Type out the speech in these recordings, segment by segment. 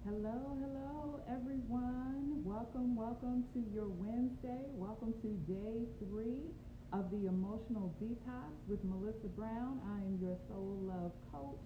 Hello, everyone. Welcome to your Wednesday. Welcome to day 3 of the Emotional Detox with Melissa Brown. I am your soul love coach,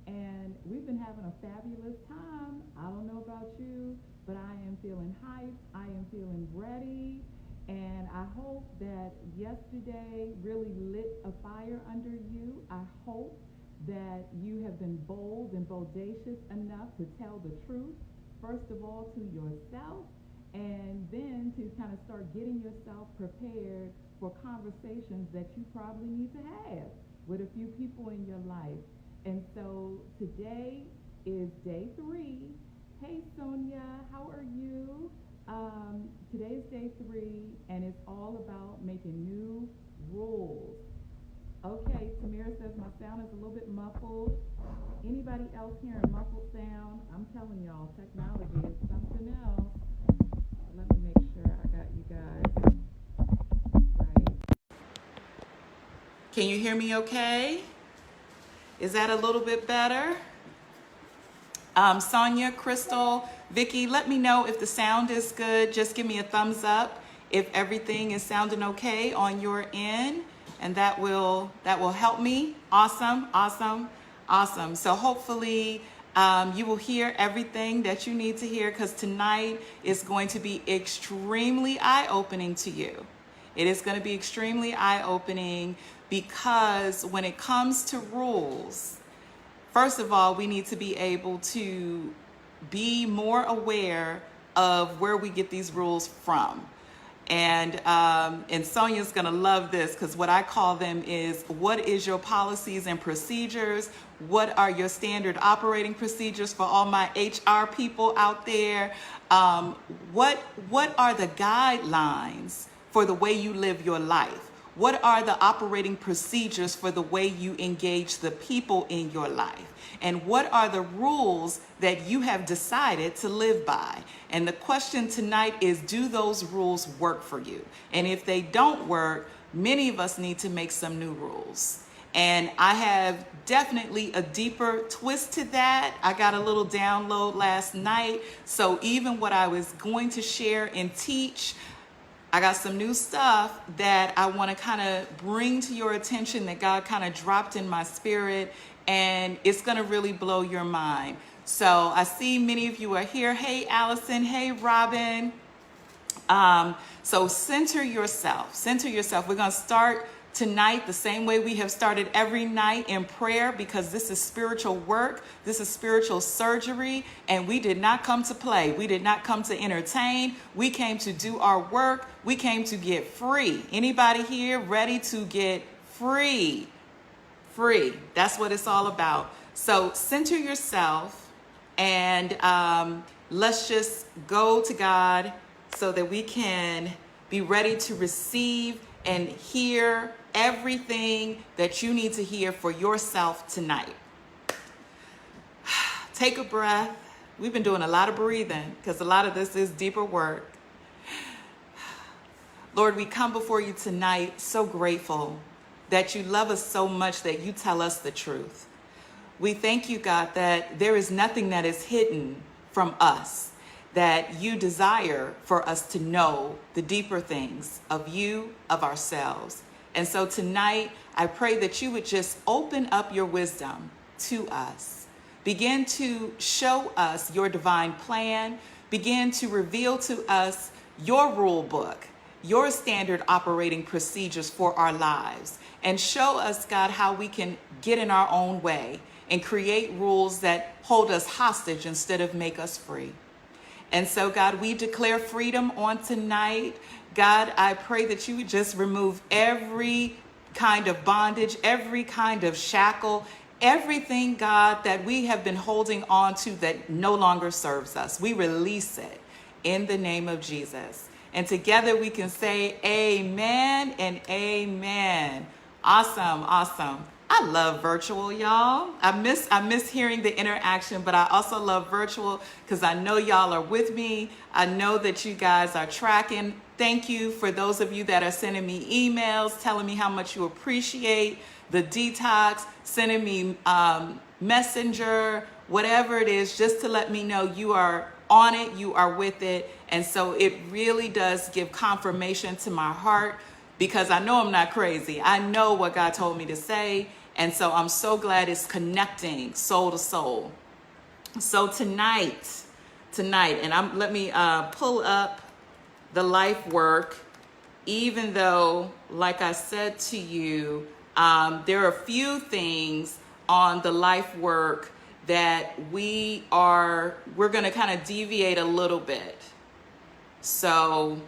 and we've been having a fabulous time. I don't know about you, but I am feeling hyped. I am feeling ready, and I hope that yesterday really lit a fire under you. I hope that you have been bold and bodacious enough to tell the truth, first of all, to yourself, and then to kind of start getting yourself prepared for conversations that you probably need to have with a few people in your life. And so today is day 3. Hey, Sonia, how are you? Today's day 3, and it's all about making new rules. Okay, Tamira says my sound is a little bit muffled. Anybody else hearing muffled sound? I'm telling y'all, technology is something else. Let me make sure I got you guys right. Can you hear me okay? Is that a little bit better? Sonia, Crystal, Vicky, let me know if the sound is good. Just give me a thumbs up if everything is sounding okay on your end. And that will help me. Awesome. So hopefully you will hear everything that you need to hear, because tonight is going to be extremely eye-opening to you. It is going to be extremely eye-opening because when it comes to rules, first of all, we need to be able to be more aware of where we get these rules from. And Sonia's gonna love this, because what I call them is, what is your policies and procedures? What are your standard operating procedures for all my HR people out there? What are the guidelines for the way you live your life? What are the operating procedures for the way you engage the people in your life? And what are the rules that you have decided to live by? And the question tonight is, do those rules work for you? And if they don't work, many of us need to make some new rules. And I have definitely a deeper twist to that. I got a little download last night. So even what I was going to share and teach, I got some new stuff that I want to kind of bring to your attention that God kind of dropped in my spirit, and it's going to really blow your mind. So I see many of you are here. Hey, Allison. Hey, Robin. So center yourself. We're going to start tonight the same way we have started every night, in prayer, because this is spiritual work. This is spiritual surgery, and we did not come to play. We did not come to entertain. We came to do our work. We came to get free. Anybody here ready to get free? Free. That's what it's all about. So center yourself, and let's just go to God so that we can be ready to receive and hear everything that you need to hear for yourself tonight. Take a breath. We've been doing a lot of breathing because a lot of this is deeper work. Lord, we come before you tonight so grateful that you love us so much that you tell us the truth. We thank you, God, that there is nothing that is hidden from us, that you desire for us to know the deeper things of you, of ourselves. And so tonight, I pray that you would just open up your wisdom to us. Begin to show us your divine plan. Begin to reveal to us your rule book, your standard operating procedures for our lives. And show us, God, how we can get in our own way and create rules that hold us hostage instead of make us free. And so, God, we declare freedom on tonight. God, I pray that you would just remove every kind of bondage, every kind of shackle, everything, God, that we have been holding on to that no longer serves us. We release it in the name of Jesus. And together we can say amen and amen. Awesome. I love virtual, y'all. I miss hearing the interaction, but I also love virtual because I know y'all are with me. I know that you guys are tracking. Thank you for those of you that are sending me emails, telling me how much you appreciate the detox, sending me messenger whatever it is, just to let me know you are on it, you are with it. And so it really does give confirmation to my heart, because I know I'm not crazy. I know what God told me to say. And so I'm so glad it's connecting soul to soul. So tonight, and let me pull up the life work, even though, like I said to you, there are a few things on the life work that we're going to kind of deviate a little bit. So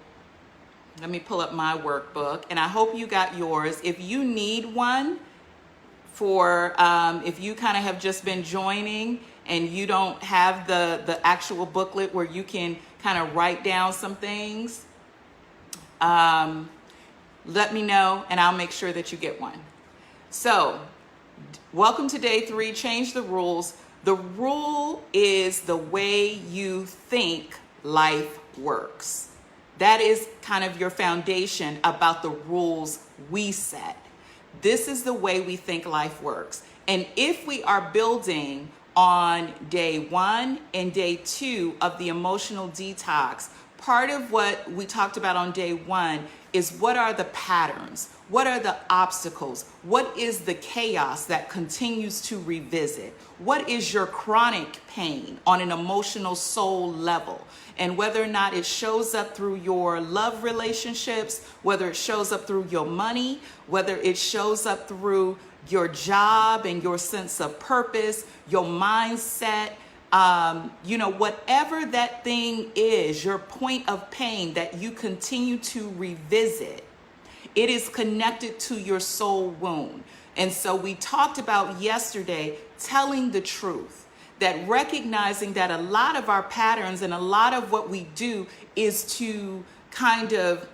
let me pull up my workbook, and I hope you got yours. If you need one for, if you kind of have just been joining and you don't have the actual booklet where you can kind of write down some things, let me know and I'll make sure that you get one. So, welcome to day 3, change the rules. The rule is the way you think life works. That is kind of your foundation about the rules we set. This is the way we think life works. And if we are building on day 1 and day 2 of the emotional detox, part of what we talked about on day 1 is what are the patterns? What are the obstacles? What is the chaos that continues to revisit? What is your chronic pain on an emotional soul level? And whether or not it shows up through your love relationships, whether it shows up through your money, whether it shows up through your job and your sense of purpose, your mindset, whatever that thing is, your point of pain that you continue to revisit, it is connected to your soul wound. And so we talked about yesterday telling the truth, that recognizing that a lot of our patterns and a lot of what we do is to kind of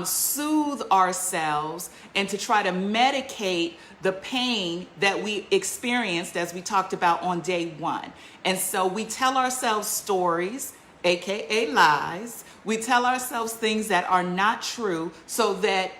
soothe ourselves and to try to medicate the pain that we experienced, as we talked about on day 1. And so we tell ourselves stories, aka lies. We tell ourselves things that are not true, so that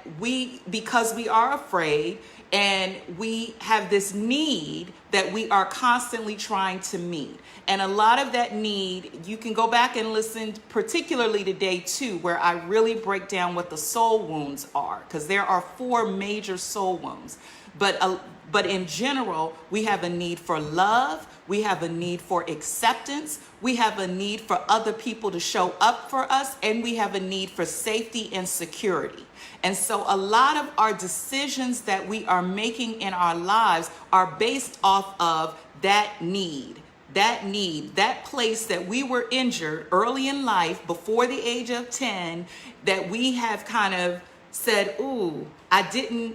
because we are afraid and we have this need that we are constantly trying to meet. And a lot of that need, you can go back and listen particularly to day 2, where I really break down what the soul wounds are, because there are 4 major soul wounds. But in general, we have a need for love, we have a need for acceptance, we have a need for other people to show up for us, and we have a need for safety and security. And so a lot of our decisions that we are making in our lives are based off of that need, that place that we were injured early in life, before the age of 10, that we have kind of said, ooh,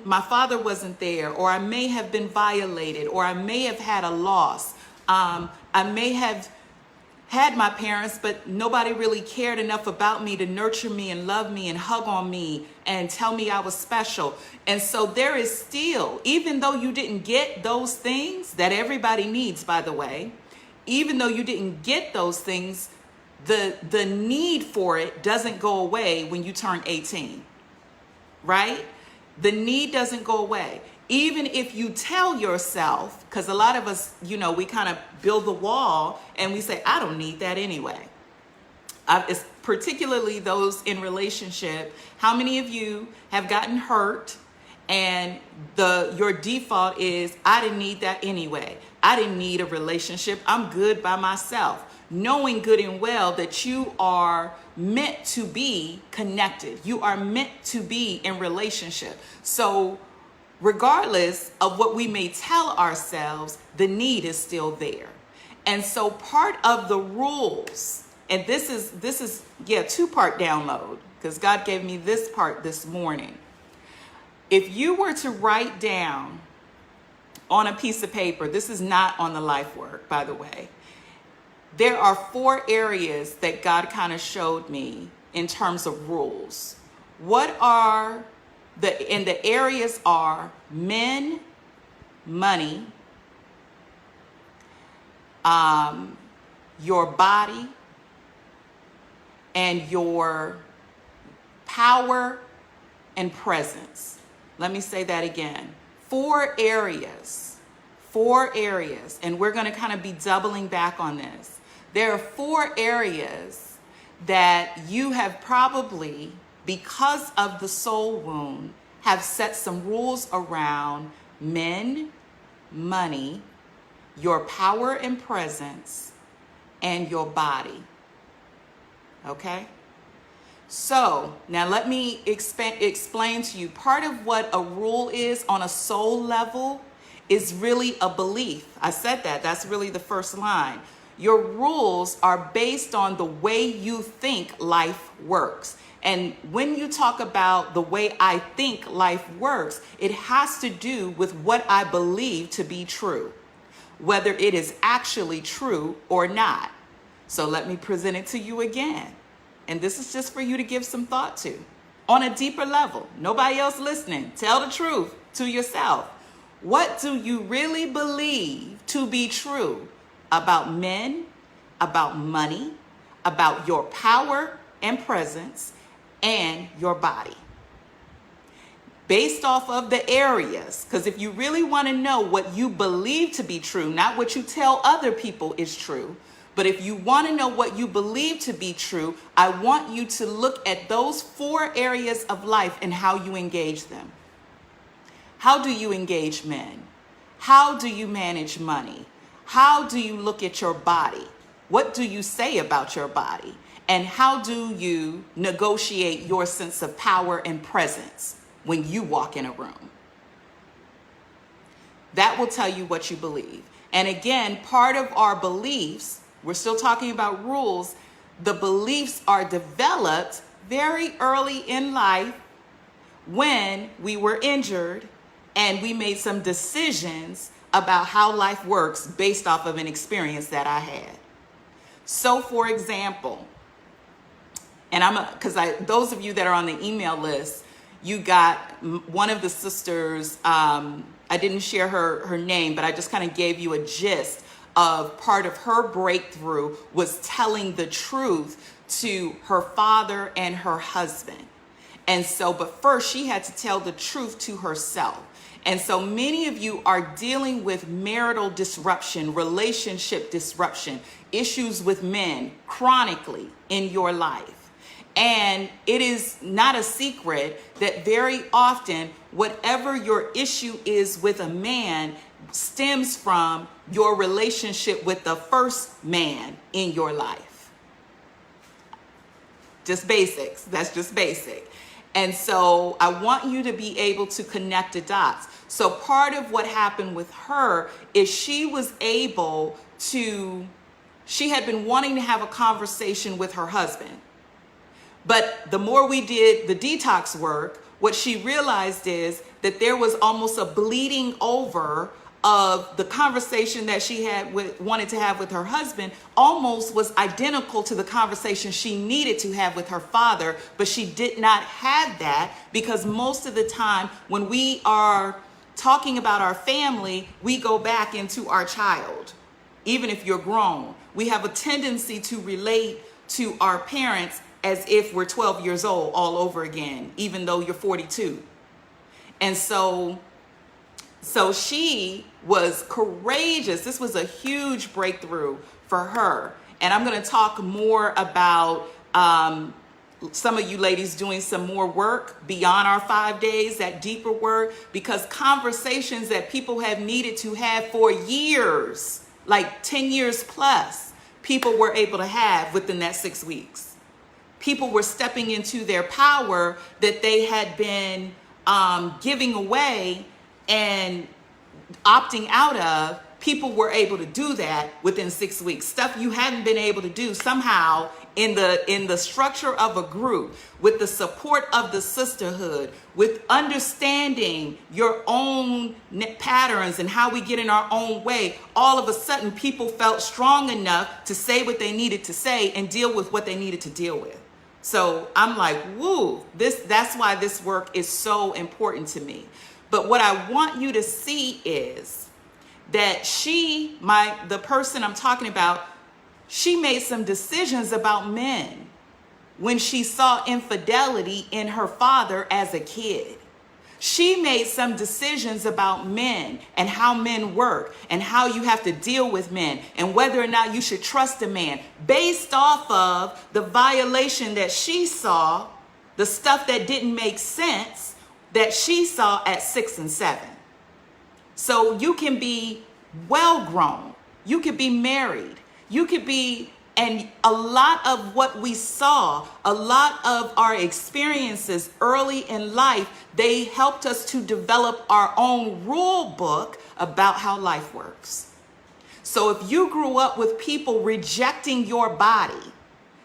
my father wasn't there, or I may have been violated, or I may have had a loss. I may have had my parents, but nobody really cared enough about me to nurture me and love me and hug on me and tell me I was special. And so there is still, even though you didn't get those things that everybody needs, by the way, even though you didn't get those things, the need for it doesn't go away when you turn 18, right? The need doesn't go away. Even if you tell yourself, because a lot of us, we kind of build the wall and we say, I don't need that anyway. It's particularly those in relationship. How many of you have gotten hurt and your default is, I didn't need that anyway. I didn't need a relationship. I'm good by myself. Knowing good and well that you are meant to be connected. You are meant to be in relationship. So regardless of what we may tell ourselves, the need is still there. And so part of the rules, and this is 2-part download, because God gave me this part this morning. If you were to write down on a piece of paper, this is not on the life work, by the way, there are 4 areas that God kind of showed me in terms of rules. The areas are men, money, your body, and your power and presence. Let me say that again. 4 areas 4 areas, and we're going to kind of be doubling back on this. There are 4 areas that you have probably, because of the soul wound, have set some rules around men, money, your power and presence, and your body. Okay? So now let me explain to you. Part of what a rule is on a soul level is really a belief. I said that. That's really the first line. Your rules are based on the way you think life works. And when you talk about the way I think life works, it has to do with what I believe to be true, whether it is actually true or not. So let me present it to you again. And this is just for you to give some thought to on a deeper level. Nobody else listening. Tell the truth to yourself. What do you really believe to be true about men, about money, about your power and presence, and your body? Based off of the areas, because if you really want to know what you believe to be true, not what you tell other people is true, but if you want to know what you believe to be true, I want you to look at those 4 areas of life and how you engage them. How do you engage men? How do you manage money? How do you look at your body? What do you say about your body? And how do you negotiate your sense of power and presence when you walk in a room? That will tell you what you believe. And again, part of our beliefs, we're still talking about rules. The beliefs are developed very early in life when we were injured and we made some decisions about how life works based off of an experience that I had. So for example, and those of you that are on the email list, you got one of the sisters, I didn't share her name, but I just kind of gave you a gist of part of her breakthrough was telling the truth to her father and her husband. And so, but first she had to tell the truth to herself. And so many of you are dealing with marital disruption, relationship disruption, issues with men chronically in your life. And it is not a secret that very often, whatever your issue is with a man stems from your relationship with the first man in your life. Just basics. That's just basic. And so I want you to be able to connect the dots. So part of what happened with her is she had been wanting to have a conversation with her husband. But the more we did the detox work, what she realized is that there was almost a bleeding over of the conversation that she wanted to have with her husband almost was identical to the conversation she needed to have with her father, but she did not have that because most of the time when we are talking about our family, we go back into our child. Even if you're grown, we have a tendency to relate to our parents as if we're 12 years old all over again, even though you're 42. And so she was courageous. This was a huge breakthrough for her. And I'm going to talk more about some of you ladies doing some more work beyond our 5 days, that deeper work, because conversations that people have needed to have for years, like 10 years plus, people were able to have within that 6 weeks. People were stepping into their power that they had been giving away and opting out of. People were able to do that within 6 weeks. Stuff you hadn't been able to do somehow in the structure of a group, with the support of the sisterhood, with understanding your own patterns and how we get in our own way. All of a sudden, people felt strong enough to say what they needed to say and deal with what they needed to deal with. So I'm like, woo, that's why this work is so important to me. But what I want you to see is that the person I'm talking about, she made some decisions about men when she saw infidelity in her father as a kid. She made some decisions about men and how men work and how you have to deal with men and whether or not you should trust a man based off of the violation that she saw, the stuff that didn't make sense that she saw at 6 and 7. So you can be well grown, you could be married, you could be, and a lot of what we saw, a lot of our experiences early in life, they helped us to develop our own rule book about how life works. So if you grew up with people rejecting your body,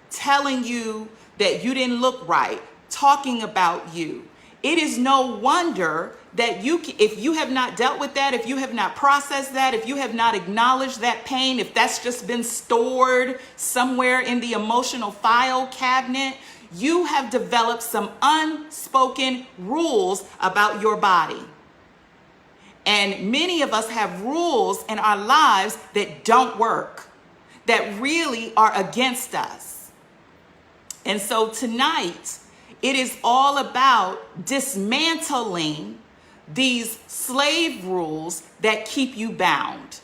telling you that you didn't look right, talking about you, it is no wonder that if you have not dealt with that, if you have not processed that, if you have not acknowledged that pain, if that's just been stored somewhere in the emotional file cabinet, you have developed some unspoken rules about your body. And many of us have rules in our lives that don't work, that really are against us. And so tonight, it is all about dismantling these slave rules that keep you bound,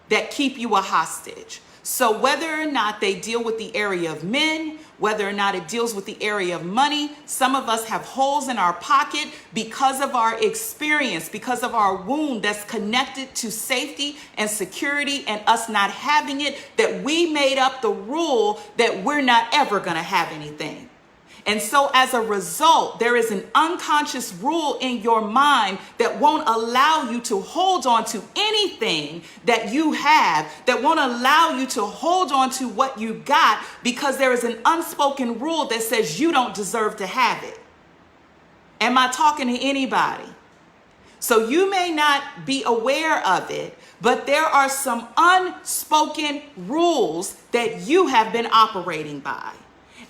that keep you a hostage. So whether or not they deal with the area of men, whether or not it deals with the area of money, some of us have holes in our pocket because of our experience, because of our wound that's connected to safety and security and us not having it, that we made up the rule that we're not ever going to have anything. And so as a result, there is an unconscious rule in your mind that won't allow you to hold on to anything that you have, that won't allow you to hold on to what you got, because there is an unspoken rule that says you don't deserve to have it. Am I talking to anybody? So you may not be aware of it, but there are some unspoken rules that you have been operating by.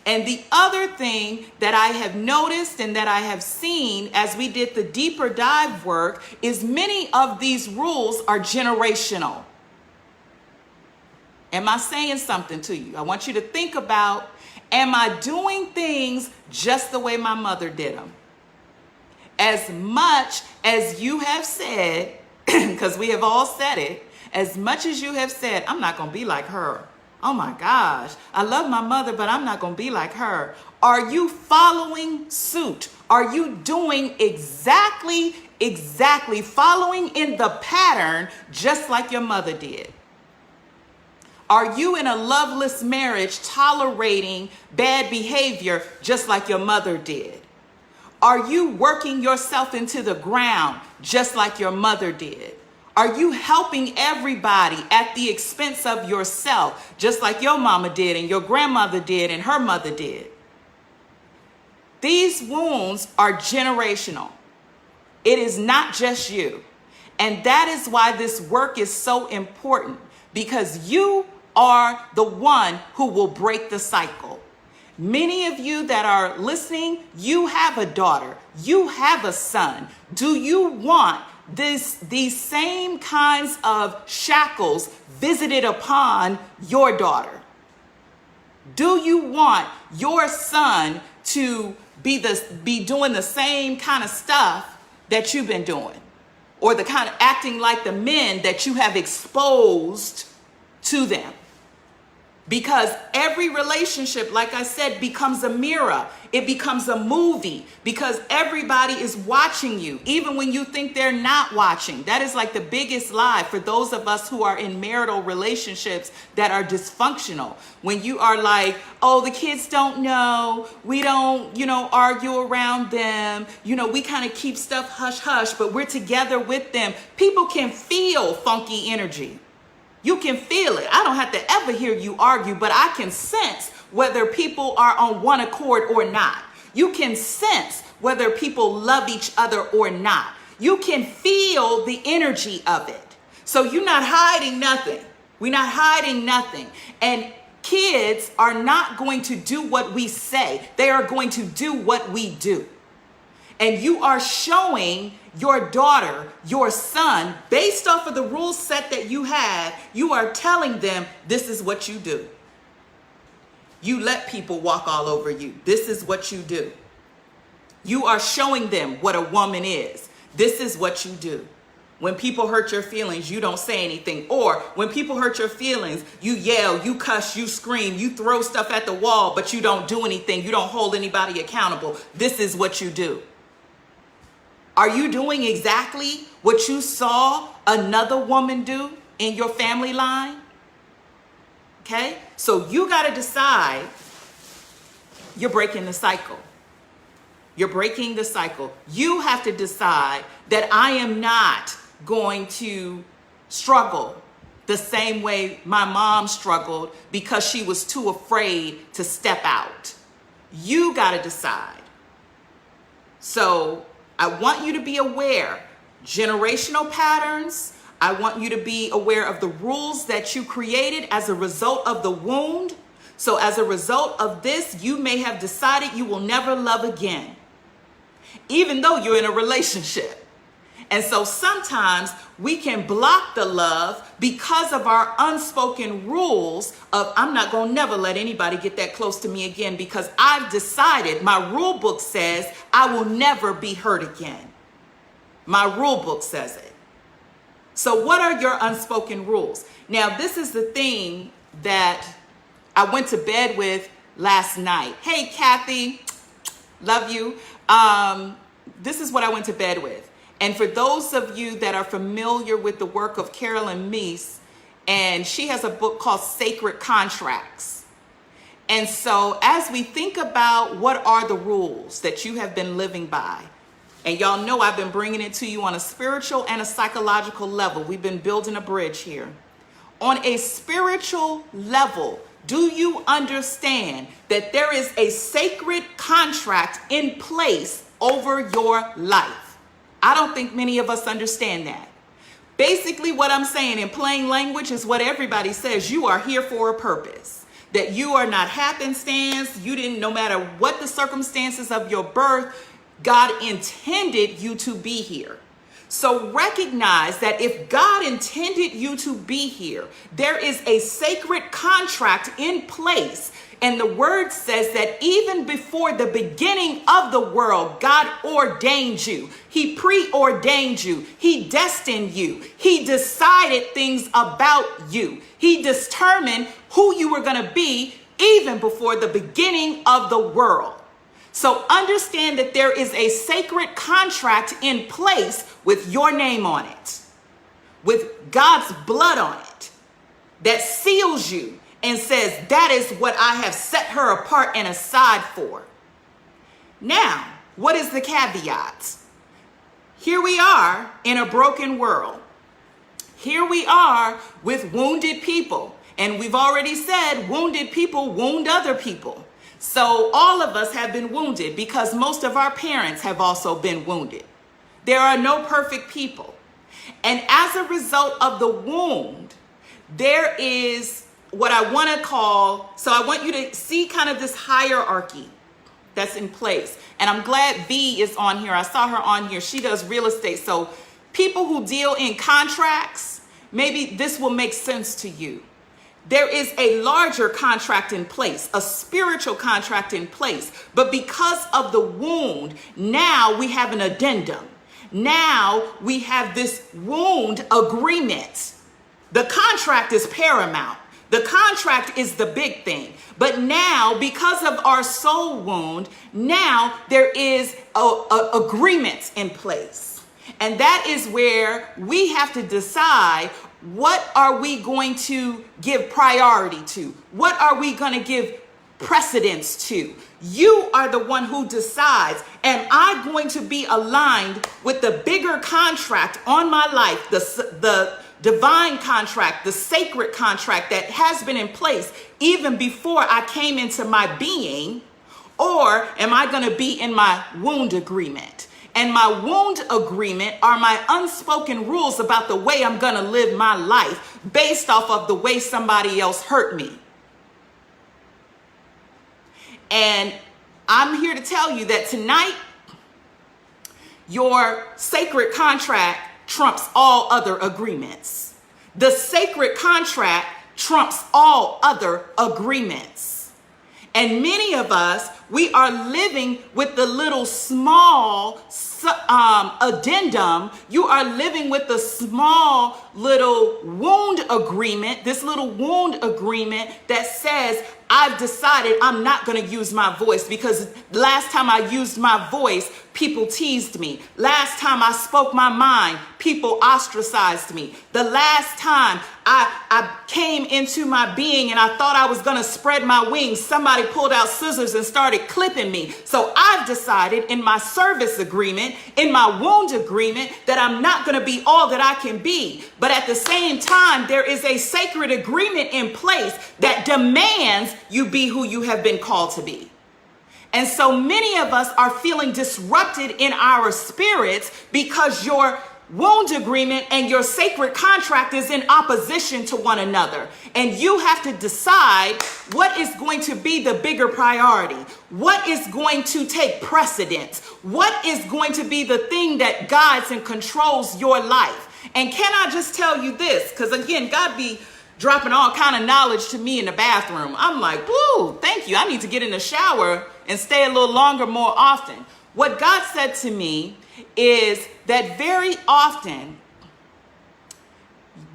And the other thing that I have noticed and that I have seen as we did the deeper dive work is many of these rules are generational. Am I saying something to you? I want you to think about, am I doing things just the way my mother did them? As much as you have said, because we have all said it, as much as you have said, I'm not going to be like her. Oh my gosh, I love my mother, but I'm not going to be like her. Are you following suit? Are you doing exactly following in the pattern just like your mother did? Are you in a loveless marriage tolerating bad behavior just like your mother did? Are you working yourself into the ground just like your mother did? Are you helping everybody at the expense of yourself, just like your mama did and your grandmother did and her mother did? These wounds are generational. It is not just you. And that is why this work is so important, because you are the one who will break the cycle. Many of you that are listening, you have a daughter, you have a son. Do you want these same kinds of shackles visited upon your daughter? Do you want your son to be doing the same kind of stuff that you've been doing, or the kind of acting like the men that you have exposed to them? Because every relationship, like I said, becomes a mirror. It becomes a movie, because everybody is watching you, even when you think they're not watching. That is like the biggest lie for those of us who are in marital relationships that are dysfunctional. When you are like, oh, the kids don't know, we don't, argue around them, we kind of keep stuff hush hush, but we're together with them. People can feel funky energy. You can feel it. I don't have to ever hear you argue, but I can sense whether people are on one accord or not. You can sense whether people love each other or not. You can feel the energy of it. So you're not hiding nothing. We're not hiding nothing. And kids are not going to do what we say. They are going to do what we do. And you are showing your daughter, your son, based off of the rule set that you have, you are telling them this is what you do. You let people walk all over you. This is what you do. You are showing them what a woman is. This is what you do. When people hurt your feelings, you don't say anything. Or when people hurt your feelings, you yell, you cuss, you scream, you throw stuff at the wall, but you don't do anything. You don't hold anybody accountable. This is what you do. Are you doing exactly what you saw another woman do in your family line? Okay? So you got to decide you're breaking the cycle. You're breaking the cycle. You have to decide that I am not going to struggle the same way my mom struggled because she was too afraid to step out. You got to decide. So I want you to be aware, generational patterns. I want you to be aware of the rules that you created as a result of the wound. So as a result of this, you may have decided you will never love again, even though you're in a relationship. And so sometimes we can block the love because of our unspoken rules of I'm not going to never let anybody get that close to me again because I've decided, my rule book says I will never be hurt again. My rule book says it. So what are your unspoken rules? Now, this is the thing that I went to bed with last night. Hey, Kathy, love you. This is what I went to bed with. And for those of you that are familiar with the work of Carolyn Meese, and she has a book called Sacred Contracts. And so as we think about what are the rules that you have been living by, and y'all know I've been bringing it to you on a spiritual and a psychological level. We've been building a bridge here. On a spiritual level, do you understand that there is a sacred contract in place over your life? I don't think many of us understand that. Basically, what I'm saying in plain language is what everybody says. You are here for a purpose. That you are not happenstance. You didn't, no matter what the circumstances of your birth, God intended you to be here. So recognize that if God intended you to be here, there is a sacred contract in place. And the word says that even before the beginning of the world, God ordained you. He preordained you. He destined you. He decided things about you. He determined who you were going to be even before the beginning of the world. So understand that there is a sacred contract in place with your name on it, with God's blood on it, that seals you and says, that is what I have set her apart and aside for. Now, what is the caveat? Here we are in a broken world. Here we are with wounded people. And we've already said wounded people wound other people. So all of us have been wounded because most of our parents have also been wounded. There are no perfect people. And as a result of the wound, there is what I want to call, so I want you to see kind of this hierarchy that's in place. And I'm glad V is on here. I saw her on here. She does real estate. So people who deal in contracts, maybe this will make sense to you. There is a larger contract in place, a spiritual contract in place. But because of the wound, now we have an addendum. Now we have this wound agreement. The contract is paramount. The contract is the big thing. But now, because of our soul wound, now there is agreements in place. And that is where we have to decide, what are we going to give priority to? What are we going to give precedence to? You are the one who decides, am I going to be aligned with the bigger contract on my life, the divine contract, the sacred contract that has been in place even before I came into my being? Or am I going to be in my wound agreement? And my wound agreement are my unspoken rules about the way I'm going to live my life based off of the way somebody else hurt me. And I'm here to tell you that tonight, your sacred contract trumps all other agreements. The sacred contract trumps all other agreements. And many of us, we are living with the little small addendum. You are living with the small little wound agreement, this little wound agreement that says, I've decided I'm not going to use my voice because last time I used my voice, people teased me. Last time I spoke my mind, people ostracized me. The last time I came into my being and I thought I was going to spread my wings, somebody pulled out scissors and started clipping me. So I've decided in my service agreement, in my wound agreement, that I'm not going to be all that I can be. But at the same time, there is a sacred agreement in place that demands you be who you have been called to be. And so many of us are feeling disrupted in our spirits because your wound agreement and your sacred contract is in opposition to one another. And you have to decide what is going to be the bigger priority. What is going to take precedence? What is going to be the thing that guides and controls your life? And can I just tell you this? Because again, God be dropping all kind of knowledge to me in the bathroom. I'm like, woo, thank you. I need to get in the shower and stay a little longer more often. What God said to me is that very often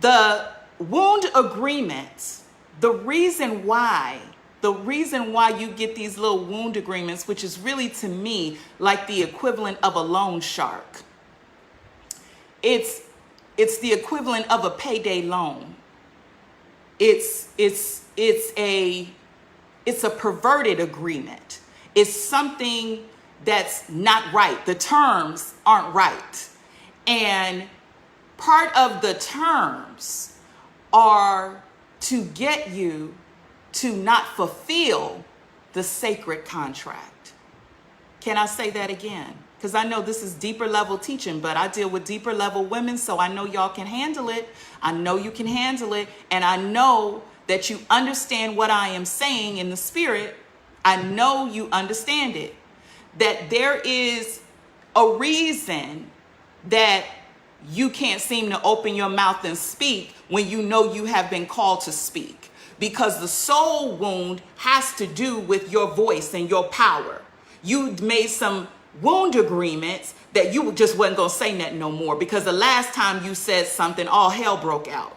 the wound agreements, the reason why you get these little wound agreements, which is really to me like the equivalent of a loan shark. It's the equivalent of a payday loan. It's a perverted agreement. It's something that's not right. The terms aren't right. And part of the terms are to get you to not fulfill the sacred contract. Can I say that again? Because I know this is deeper level teaching, but I deal with deeper level women, so I know y'all can handle it. I know you can handle it. And I know that you understand what I am saying in the spirit. I know you understand it. That there is a reason that you can't seem to open your mouth and speak when you know you have been called to speak. Because the soul wound has to do with your voice and your power. You made some wound agreements that you just wasn't going to say nothing no more, because the last time you said something, all hell broke out.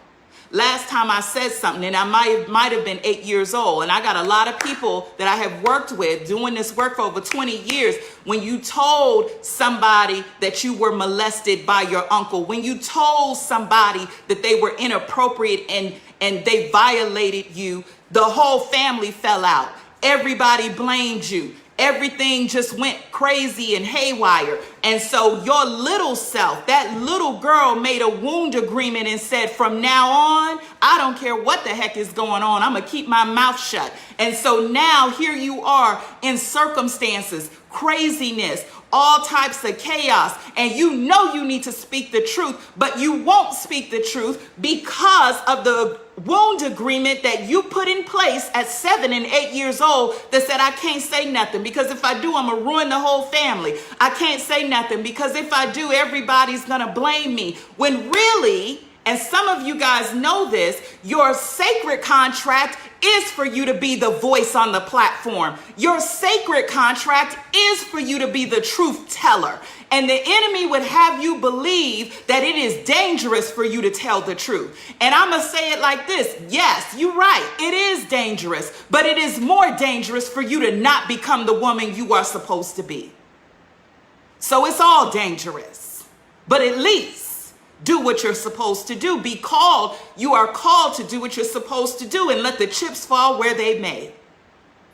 Last time I said something, and I might have been 8 years old, and I got a lot of people that I have worked with doing this work for over 20 years. When you told somebody that you were molested by your uncle, when you told somebody that they were inappropriate and they violated you, the whole family fell out. Everybody blamed you. Everything just went crazy and haywire. And so your little self, that little girl, made a wound agreement and said, from now on, I don't care what the heck is going on. I'm going to keep my mouth shut. And so now here you are in circumstances, craziness, all types of chaos, and you know you need to speak the truth, but you won't speak the truth because of the wound agreement that you put in place at 7 and 8 years old that said, I can't say nothing because if I do, I'm gonna ruin the whole family. I can't say nothing because if I do, everybody's gonna blame me. When really, and some of you guys know this, your sacred contract is for you to be the voice on the platform. Your sacred contract is for you to be the truth teller. And the enemy would have you believe that it is dangerous for you to tell the truth. And I'm going to say it like this. Yes, you're right. It is dangerous, but it is more dangerous for you to not become the woman you are supposed to be. So it's all dangerous, but at least do what you're supposed to do. Be called. You are called to do what you're supposed to do and let the chips fall where they may.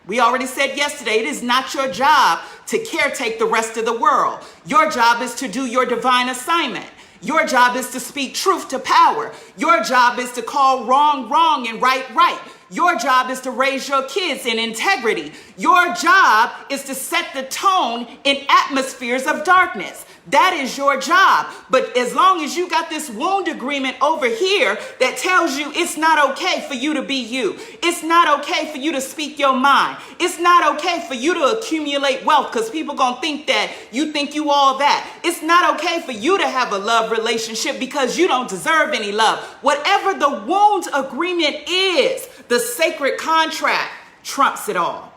We already said yesterday, it is not your job to caretake the rest of the world. Your job is to do your divine assignment. Your job is to speak truth to power. Your job is to call wrong, wrong and right, right. Your job is to raise your kids in integrity. Your job is to set the tone in atmospheres of darkness. That is your job. But as long as you got this wound agreement over here that tells you it's not okay for you to be you. It's not okay for you to speak your mind. It's not okay for you to accumulate wealth because people going to think that you think you all that. It's not okay for you to have a love relationship because you don't deserve any love. Whatever the wound agreement is, the sacred contract trumps it all.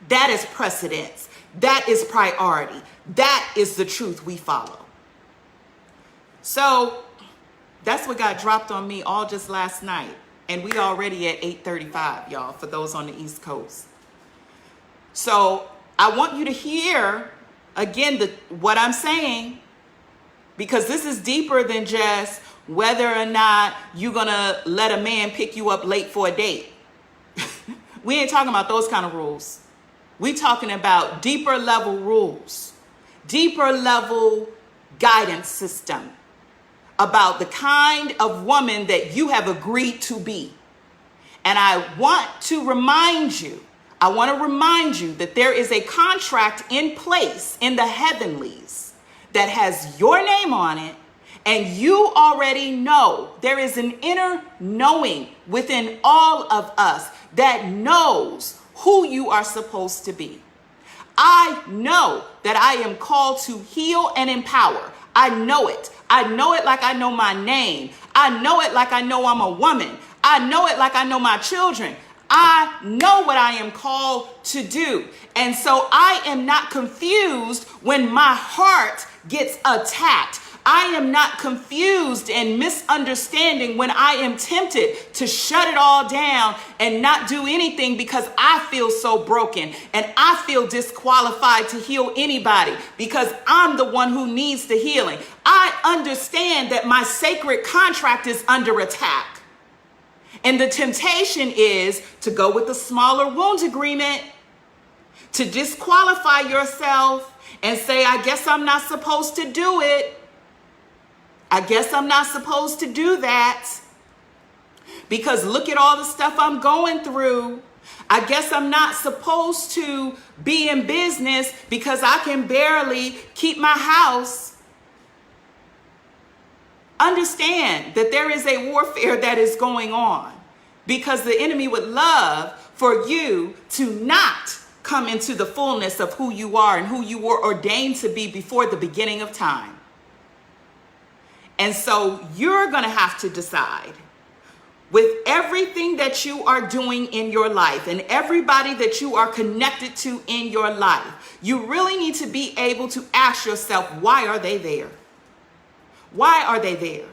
That is precedence. That is priority. That is the truth we follow. So that's what got dropped on me all just last night. And we already at 8:35, y'all, for those on the East Coast. So I want you to hear, again, what I'm saying, because this is deeper than just whether or not you're going to let a man pick you up late for a date. We ain't talking about those kind of rules. We talking about deeper level rules, deeper level guidance system about the kind of woman that you have agreed to be. And I want to remind you that there is a contract in place in the heavenlies that has your name on it. And you already know there is an inner knowing within all of us that knows who you are supposed to be. I know that I am called to heal and empower. I know it. I know it like I know my name. I know it like I know I'm a woman. I know it like I know my children. I know what I am called to do. And so I am not confused when my heart gets attacked. I am not confused and misunderstanding when I am tempted to shut it all down and not do anything because I feel so broken and I feel disqualified to heal anybody because I'm the one who needs the healing. I understand that my sacred contract is under attack. And the temptation is to go with the smaller wounds agreement, to disqualify yourself and say, I guess I'm not supposed to do it. I guess I'm not supposed to do that because look at all the stuff I'm going through. I guess I'm not supposed to be in business because I can barely keep my house. Understand that there is a warfare that is going on because the enemy would love for you to not come into the fullness of who you are and who you were ordained to be before the beginning of time. And so you're going to have to decide with everything that you are doing in your life and everybody that you are connected to in your life, you really need to be able to ask yourself, why are they there? Why are they there?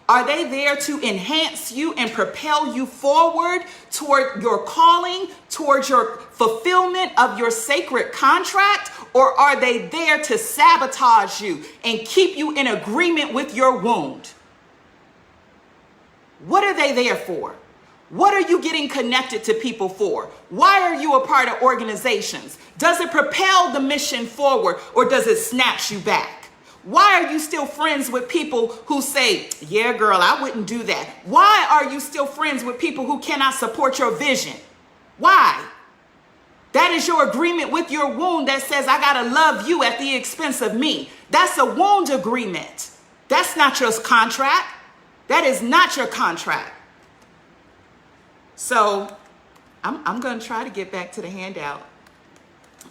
Are they there to enhance you and propel you forward toward your calling, towards your fulfillment of your sacred contract? Or are they there to sabotage you and keep you in agreement with your wound? What are they there for? What are you getting connected to people for? Why are you a part of organizations? Does it propel the mission forward or does it snatch you back? Why are you still friends with people who say, yeah, girl, I wouldn't do that? Why are you still friends with people who cannot support your vision? Why? That is your agreement with your wound that says, I got to love you at the expense of me. That's a wound agreement. That's not your contract. That is not your contract. So I'm going to try to get back to the handout.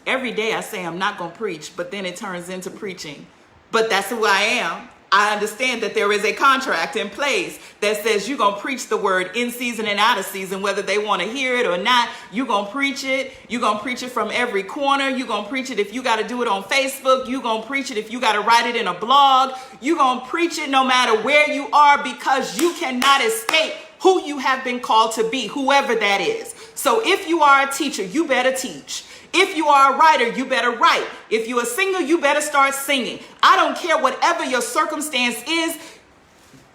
Every day I say I'm not going to preach, but then it turns into preaching. But that's who I am. I understand that there is a contract in place that says you're going to preach the word in season and out of season, whether they want to hear it or not. You're going to preach it. You're going to preach it from every corner. You're going to preach it if you got to do it on Facebook. You're going to preach it if you got to write it in a blog. You're going to preach it no matter where you are because you cannot escape who you have been called to be, whoever that is. So if you are a teacher, you better teach. If you are a writer, you better write. If you're a singer, you better start singing. I don't care whatever your circumstance is,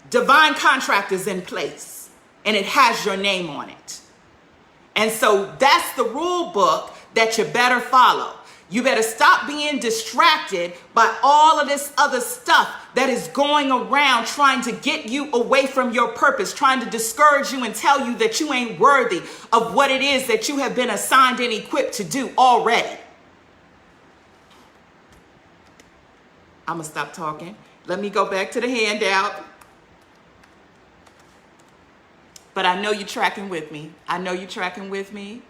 divine contract is in place and it has your name on it. And so that's the rule book that you better follow. You better stop being distracted by all of this other stuff that is going around trying to get you away from your purpose, trying to discourage you and tell you that you ain't worthy of what it is that you have been assigned and equipped to do already. I'm going to stop talking. Let me go back to the handout. But I know you're tracking with me. I know you're tracking with me.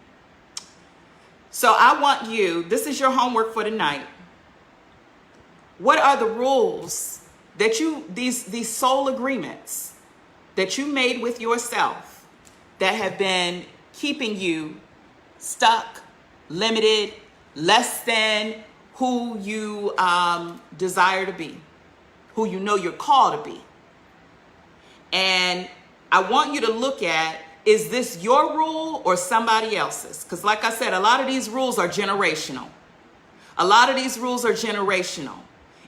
So I want you, this is your homework for tonight. What are the rules that these soul agreements that you made with yourself that have been keeping you stuck, limited, less than who you desire to be, who you know you're called to be. And I want you to look at, is this your rule or somebody else's? Because like I said, a lot of these rules are generational. A lot of these rules are generational.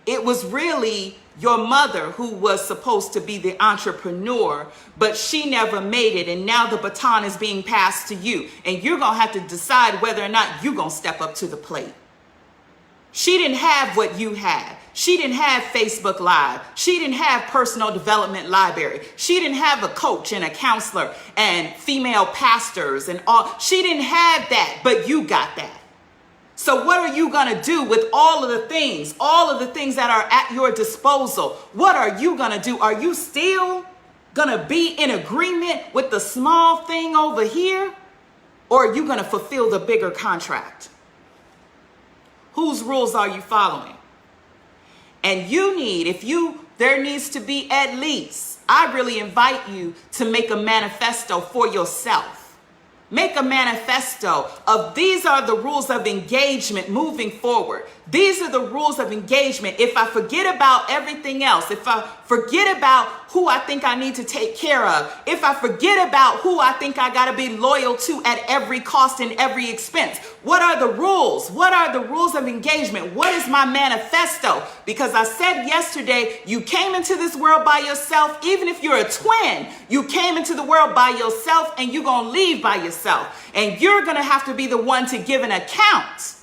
It was really your mother who was supposed to be the entrepreneur, but she never made it. And now the baton is being passed to you. And you're going to have to decide whether or not you're going to step up to the plate. She didn't have what you had. She didn't have Facebook Live. She didn't have personal development library. She didn't have a coach and a counselor and female pastors and all. She didn't have that, but you got that. So what are you going to do with all of the things that are at your disposal? What are you going to do? Are you still going to be in agreement with the small thing over here? Or are you going to fulfill the bigger contract? Whose rules are you following? And there needs to be at least, I really invite you to make a manifesto for yourself. Make a manifesto of these are the rules of engagement moving forward. These are the rules of engagement. If I forget about everything else, if I forget about who I think I need to take care of, if I forget about who I think I got to be loyal to at every cost and every expense, what are the rules? What are the rules of engagement? What is my manifesto? Because I said yesterday, you came into this world by yourself. Even if you're a twin, you came into the world by yourself and you're going to leave by yourself. And you're going to have to be the one to give an account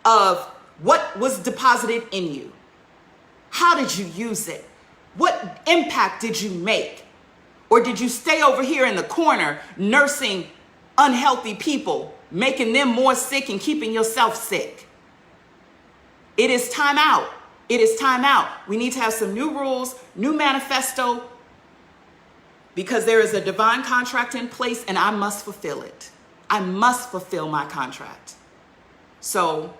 of what was deposited in you. How did you use it? What impact did you make? Or did you stay over here in the corner nursing unhealthy people, making them more sick and keeping yourself sick? It is time out. It is time out. We need to have some new rules, new manifesto, because there is a divine contract in place and I must fulfill it. I must fulfill my contract. So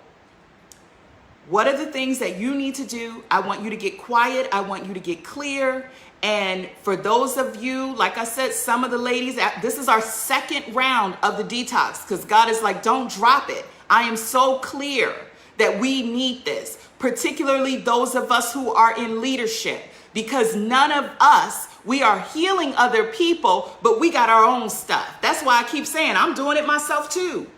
what are the things that you need to do? I want you to get quiet. I want you to get clear. And for those of you, like I said, some of the ladies, this is our second round of the detox because God is like, don't drop it. I am so clear that we need this, particularly those of us who are in leadership, because none of us, we are healing other people, but we got our own stuff. That's why I keep saying I'm doing it myself too.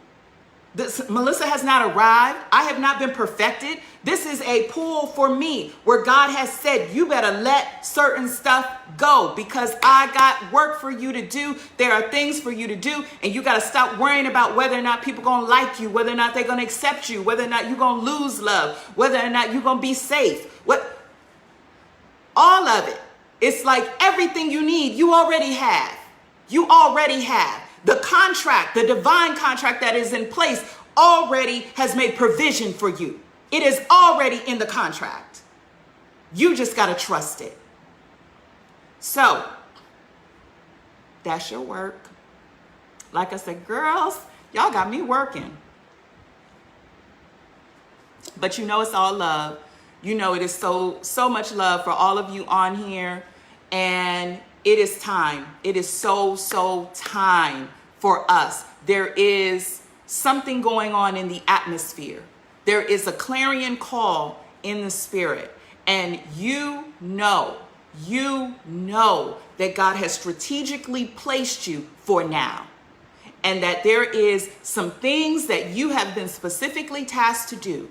Melissa has not arrived. I have not been perfected. This is a pull for me where God has said, you better let certain stuff go because I got work for you to do. There are things for you to do. And you got to stop worrying about whether or not people going to like you, whether or not they're going to accept you, whether or not you're going to lose love, whether or not you're going to be safe. All of it. It's like everything you need, you already have. You already have. The contract, the divine contract that is in place already has made provision for you. It is already in the contract. You just got to trust it. So that's your work. Like I said, girls, y'all got me working. But you know it's all love. You know it is so much love for all of you on here. And it is time. It is so time for us. There is something going on in the atmosphere. There is a clarion call in the spirit. And you know that God has strategically placed you for now. And that there is some things that you have been specifically tasked to do.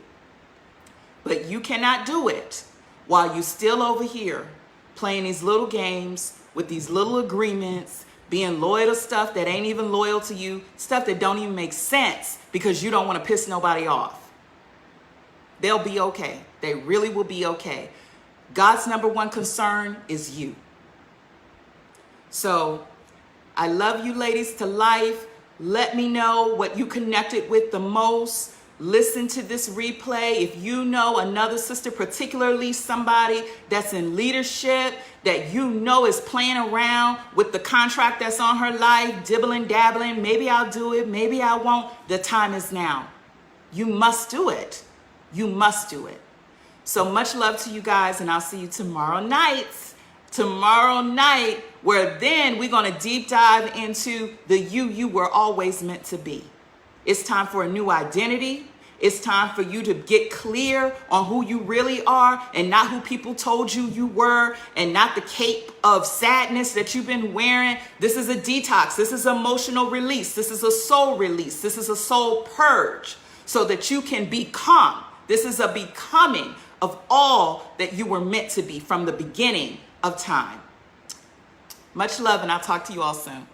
But you cannot do it while you're still over here playing these little games with these little agreements, being loyal to stuff that ain't even loyal to you, stuff that don't even make sense because you don't want to piss nobody off. They'll be okay. They really will be okay. God's number one concern is you. So I love you ladies to life. Let me know what you connected with the most. Listen to this replay. If you know another sister, particularly somebody that's in leadership, that you know is playing around with the contract that's on her life, dibbling, dabbling, maybe I'll do it, maybe I won't. The time is now. You must do it. You must do it. So much love to you guys, and I'll see you tomorrow night. Tomorrow night, where then we're going to deep dive into the you were always meant to be. It's time for a new identity. It's time for you to get clear on who you really are and not who people told you you were and not the cape of sadness that you've been wearing. This is a detox. This is emotional release. This is a soul release. This is a soul purge so that you can become. This is a becoming of all that you were meant to be from the beginning of time. Much love, and I'll talk to you all soon.